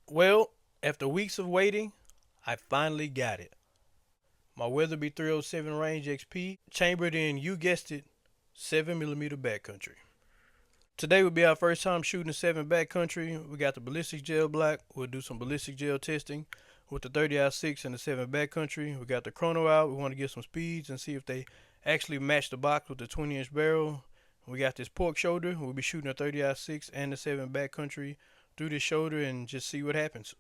Well, after weeks of waiting, I finally got it. My Weatherby 307 Range XP, chambered in, you guessed it, 7mm Backcountry. Today will be our first time shooting the 7 Backcountry. We got the Ballistic Gel Black. We'll do some Ballistic Gel testing with the 30-06 and the 7 Backcountry. We got the chrono out. We want to get some speeds and see if they actually match the box with the 20-inch barrel. We got this pork shoulder. We'll be shooting the 30-06 and the 7 Backcountry through this shoulder and just see what happens.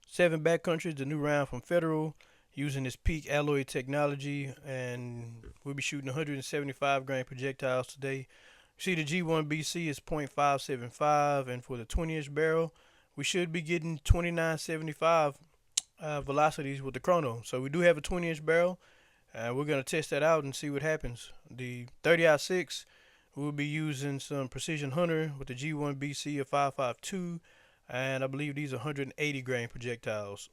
7 Backcountry is the new round from Federal using this peak alloy technology, and we'll be shooting 175 grain projectiles today. You see the G1BC is .575, and for the 20-inch barrel, we should be getting 2975 velocities with the chrono. So we do have a 20-inch barrel. We're going to test that out and see what happens. The 30-06, we'll be using some Precision Hunter with the G1BC of 552, and I believe these are 180 grain projectiles.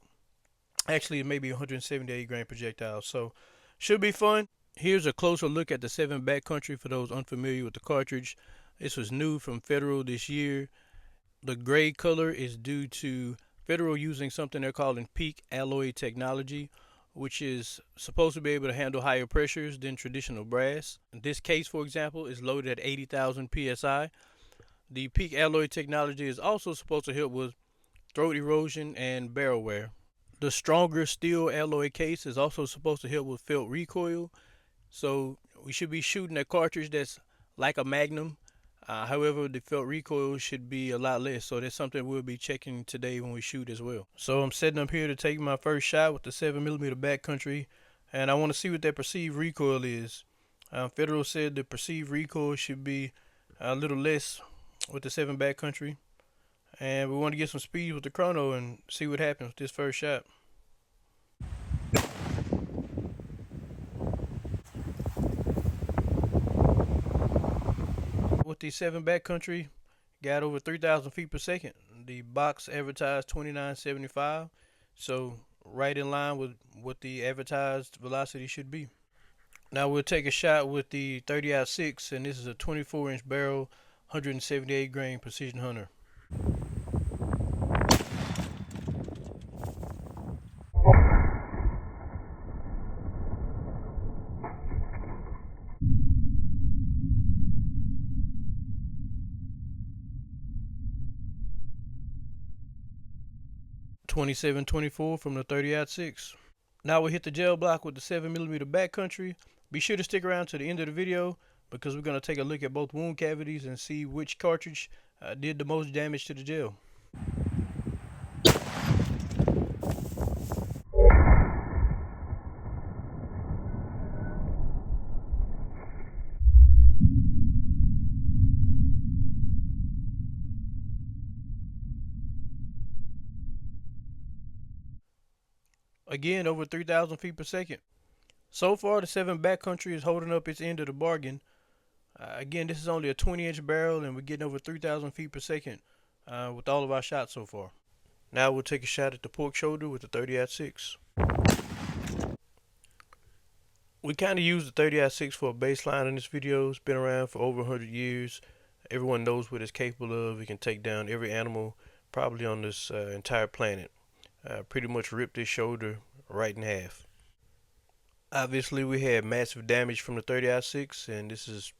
Actually, it may be 178 grain projectiles. So should be fun. Here's a closer look at the 7 Backcountry for those unfamiliar with the cartridge. This was new from Federal this year. The gray color is due to Federal using something they're calling peak alloy technology, which is supposed to be able to handle higher pressures than traditional brass. This case, for example, is loaded at 80,000 psi. The peak alloy technology is also supposed to help with throat erosion and barrel wear. The stronger steel alloy case is also supposed to help with felt recoil. So we should be shooting a cartridge that's like a Magnum. However, the felt recoil should be a lot less. So that's something we'll be checking today when we shoot as well. So I'm setting up here to take my first shot with the 7mm Backcountry, and I want to see what that perceived recoil is. Federal said the perceived recoil should be a little less with the 7 Backcountry, and we want to get some speed with the chrono and see what happens with this first shot. With the 7 Backcountry, got over 3,000 feet per second. The box advertised 2975, so right in line with what the advertised velocity should be. Now we'll take a shot with the 30-06, and this is a 24-inch barrel, 178 grain Precision Hunter. 2724 from the 30-06. Now we'll hit the gel block with the 7mm Backcountry. Be sure to stick around to the end of the video because we're going to take a look at both wound cavities and see which cartridge did the most damage to the gel. Again, over 3,000 feet per second. So far, the 7 Backcountry is holding up its end of the bargain. Again, this is only a 20-inch barrel, and we're getting over 3,000 feet per second with all of our shots so far. Now we'll take a shot at the pork shoulder with the 30-06. We kind of use the 30-06 for a baseline in this video. It's been around for over 100 years. Everyone knows what it's capable of. It can take down every animal probably on this entire planet. Pretty much ripped this shoulder right in half. Obviously, we had massive damage from the 30-06, and this is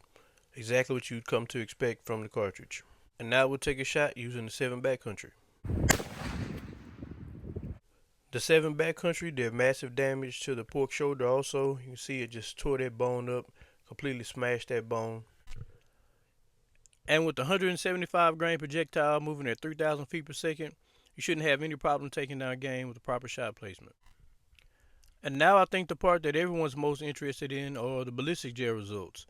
exactly what you'd come to expect from the cartridge. And now we'll take a shot using the 7 Backcountry. The 7 Backcountry did massive damage to the pork shoulder also. You can see it just tore that bone up, completely smashed that bone. And with the 175 grain projectile moving at 3,000 feet per second, you shouldn't have any problem taking down game with the proper shot placement. And now I think the part that everyone's most interested in are the ballistic gel results.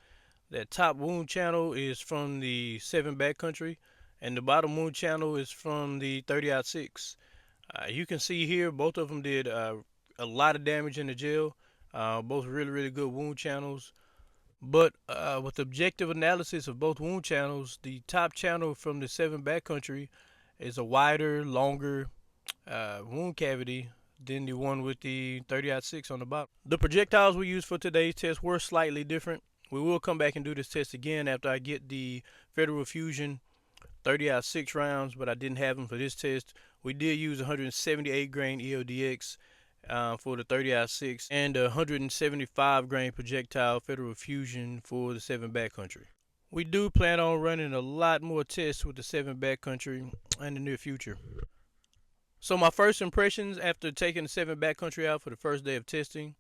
That top wound channel is from the 7 Backcountry, and the bottom wound channel is from the 30-06. You can see here both of them did a lot of damage in the gel. Both really good wound channels. But with objective analysis of both wound channels, the top channel from the 7 Backcountry is a wider, longer wound cavity than the one with the 30-06 on the bottom. The projectiles we used for today's test were slightly different. We will come back and do this test again after I get the Federal Fusion 30-06 rounds, but I didn't have them for this test. We did use 178 grain EODX for the 30-06 and a 175 grain projectile Federal Fusion for the 7 Backcountry. We do plan on running a lot more tests with the 7 Backcountry in the near future. So my first impressions after taking the 7 Backcountry out for the first day of testing,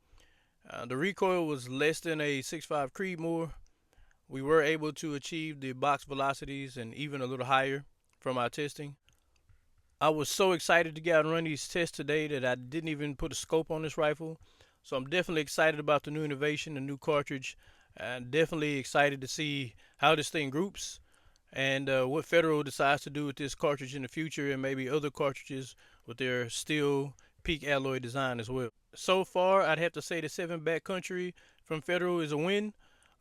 the recoil was less than a 6.5 Creedmoor. We were able to achieve the box velocities and even a little higher from our testing. I was so excited to get out and run these tests today that I didn't even put a scope on this rifle. So I'm definitely excited about the new innovation, the new cartridge. I'm definitely excited to see how this thing groups and what Federal decides to do with this cartridge in the future, and maybe other cartridges with their steel peak alloy design as well. So far, I'd have to say the 7 Backcountry from Federal is a win.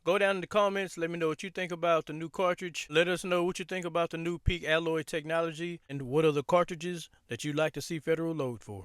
Go down in the comments, let me know what you think about the new cartridge. Let us know what you think about the new peak alloy technology and what are the cartridges that you'd like to see Federal load for.